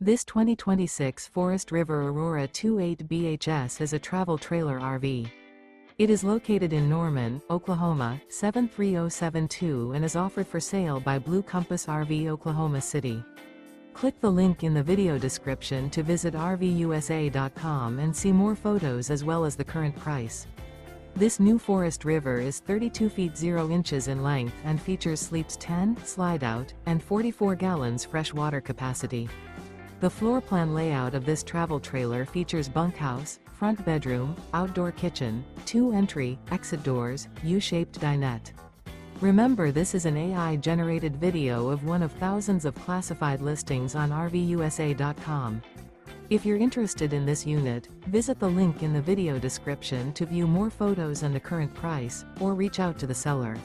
This 2026 Forest River Aurora 28 BHS is a travel trailer RV. It is located in Norman, Oklahoma, 73072 and is offered for sale by Blue Compass RV Oklahoma City. Click the link in the video description to visit RVUSA.com and see more photos as well as the current price. This new Forest River is 32 feet 0 inches in length and features sleeps 10, slide-out, and 44 gallons fresh water capacity. The floor plan layout of this travel trailer features bunkhouse, front bedroom, outdoor kitchen, 2 entry, exit doors, U-shaped dinette. Remember, this is an AI-generated video of one of thousands of classified listings on RVUSA.com. If you're interested in this unit, visit the link in the video description to view more photos and the current price, or reach out to the seller.